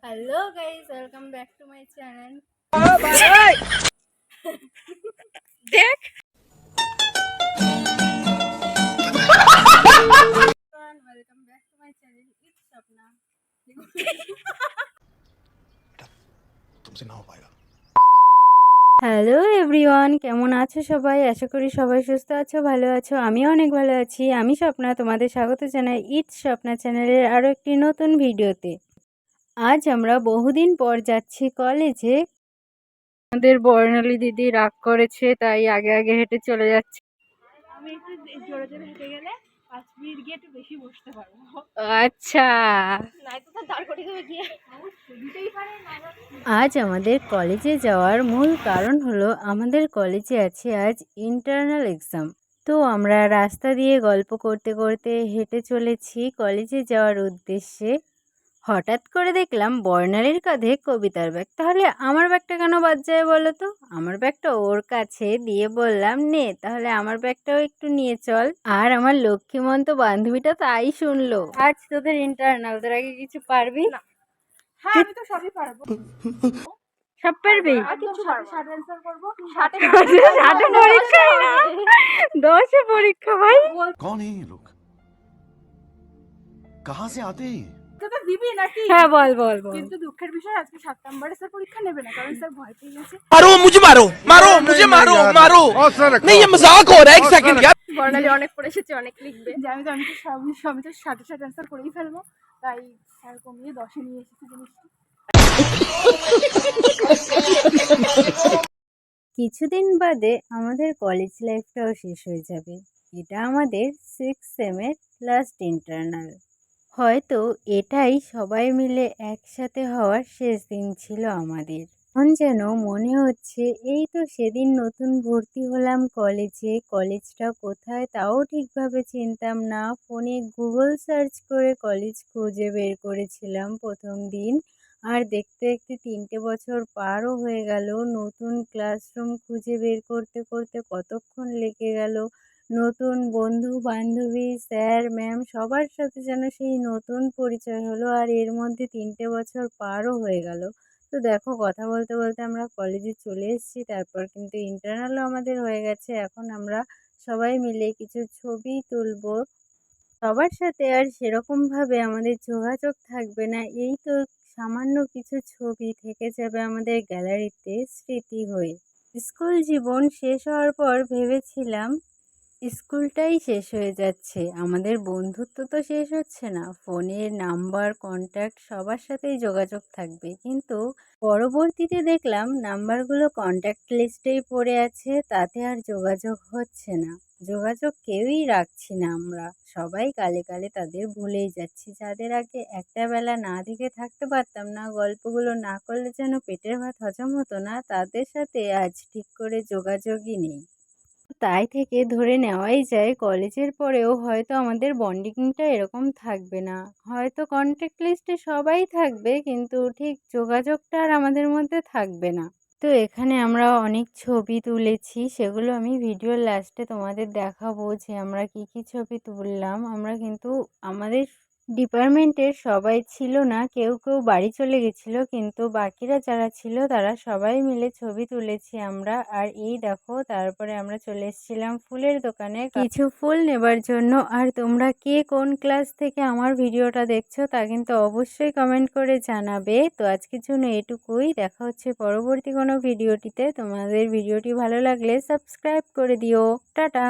Hello guys, welcome back to my channel. দেখ welcome back to my channel, it's Swapna. तुमसे ना हो पाएगा। হ্যালো এভরিওয়ান, কেমন আছো সবাই? আশা করি সবাই সুস্থ আছো, ভালো আছো। আমিও অনেক ভালো আছি। আমি স্বপ্না, তোমাদের স্বাগত জানাই ইটস স্বপ্না চ্যানেলের আরও একটি নতুন ভিডিওতে। আজ আমরা বহুদিন পর যাচ্ছি কলেজে। আমাদের বর্ণালী দিদি রাগ করেছে, তাই আগে আগে হেঁটে চলে যাচ্ছে। আমি একটু জোরে জোরে হেঁটে গেলে 5 মিনিট গিয়ে একটু বেশি বসতে পারবো। আচ্ছা, আজ আমাদের কলেজে যাওয়ার মূল কারণ হলো আমাদের কলেজে আছে আজ ইন্টারনাল এক্সাম। তো আমরা রাস্তা দিয়ে গল্প করতে করতে হেঁটে চলেছি কলেজে যাওয়ার উদ্দেশ্যে। হঠাৎ করে দেখলাম বর্ণালীর কাঁধে কবিতার ব্যাগ। তাহলে আমার ব্যাগটা কেন বাদ যায় বলো তো? আমার ব্যাগটা ওর কাছে দিয়ে বললাম, নে তাহলে আমার ব্যাগটাও একটু নিয়ে চল। আর আমার লক্ষ্মীমন্ত বান্ধবীটা তাই শুনলো। আজ তোদের ইন্টারনাল, তোর আগে কিছু পারবি না? হ্যাঁ আমি তো সবই পারবো। সব পারবি? কিছু পারবো না। অ্যানসার করব। ষাটে পরীক্ষা না, 10-এ পরীক্ষা ভাই। कौन है ये लोग? कहाँ से आते हैं? তো দিবি নাকি? হ্যাঁ বল বল বল। কিন্তু দুঃখের বিষয় আজকে 7 নম্বরে স্যার পরীক্ষা নেবে না, কারণ স্যার ভয় পেয়ে গেছে। मारो मुझे मारो मारो मुझे मारो मारो नहीं ये मजाक हो रहा है एक सेकंड यार। বর্ণালী অনেক পড়ে এসেছে, অনেক লিখবে। আমি তো সবই তো 60 অ্যান্সার করেই ফেলবো, তাই স্যার কমিয়ে 10-এ নিয়ে এসেছি জিনিসটা। কিছুদিন বাদে আমাদের কলেজ লাইফটাও শেষ হয়ে যাবে। এটা আমাদের 6th সেমের লাস্ট ইন্টারনাল। হয়তো এটাই সবাই মিলে একসাথে হওয়ার শেষ দিন ছিল আমাদের। এখন যেন মনে হচ্ছে এই তো সেদিন নতুন ভর্তি হলাম কলেজে, কলেজটা কোথায় তাও ঠিকভাবে চিনতাম না। ফোনে গুগল সার্চ করে কলেজ খুঁজে বের করেছিলাম প্রথম দিন। আর দেখতে দেখতে 3টে বছর পারও হয়ে গেল। নতুন ক্লাসরুম খুঁজে বের করতে করতে কতক্ষণ লেগে গেল। নতুন বন্ধু বান্ধবী, স্যার ম্যাম সবার সাথে যেন সেই নতুন পরিচয় হলো। আর এর মধ্যে 3টে বছর পারও হয়ে গেল। তো দেখো, কথা বলতে বলতে আমরা কলেজে চলে এসেছি। তারপর কিন্তু ইন্টারনালও আমাদের হয়ে গেছে। এখন আমরা সবাই মিলে কিছু ছবি তুলবো। সবার সাথে আর সেরকমভাবে আমাদের যোগাযোগ থাকবে না। এই তো সামান্য কিছু ছবি থেকে যাবে আমাদের গ্যালারিতে স্মৃতি হয়ে। স্কুল জীবন শেষ হওয়ার পর ভেবেছিলাম স্কুলটাই শেষ হয়ে যাচ্ছে, আমাদের বন্ধুত্ব তো শেষ হচ্ছে না। ফোনের নাম্বার, কন্ট্যাক্ট সবার সাথেই যোগাযোগ থাকবে, কিন্তু পরবর্তীতে দেখলাম নাম্বারগুলো কন্ট্যাক্ট লিস্টেই পড়ে আছে, তাতে আর যোগাযোগ হচ্ছে না। যোগাযোগ কেউই রাখছি না আমরা, সবাই কালে কালে তাদের ভুলেই যাচ্ছি। যাদের আগে একটা বেলা না দেখে থাকতে পারতাম না, গল্পগুলো না করলে যেন পেটের ভাত হজম হতো না, তাদের সাথে আজ ঠিক করে যোগাযোগই নেই। তাই থেকে ধরে নেওয়াই যায় কলেজের পরেও হয়তো আমাদের বন্ডিংটা এরকম থাকবে না। হয়তো কন্ট্যাক্ট লিস্টে সবাই থাকবে, কিন্তু ঠিক যোগাযোগটা আর আমাদের মধ্যে থাকবে না। তো এখানে আমরা অনেক ছবি তুলেছি, সেগুলো আমি ভিডিওর লাস্টে তোমাদের দেখাবো যে আমরা কি কি ছবি তুললাম। আমরা কিন্তু আমাদের ডিপার্টমেন্টের সবাই ছিল না, কেউ কেউ বাড়ি চলে গেছিলো, কিন্তু বাকিরা যারা ছিল তারা সবাই মিলে ছবি তুলেছি আমরা। আর এই দেখো, তারপরে আমরা চলে এসেছিলাম ফুলের দোকানে কিছু ফুল নেবার জন্য। আর তোমরা কে কোন ক্লাস থেকে আমার ভিডিওটা দেখছো তা কিন্তু অবশ্যই কমেন্ট করে জানাবে। তো আজকের জন্য এটুকুই, দেখা হচ্ছে পরবর্তী কোনো ভিডিওটিতে। তোমাদের ভিডিওটি ভালো লাগলে সাবস্ক্রাইব করে দিও। টাটা।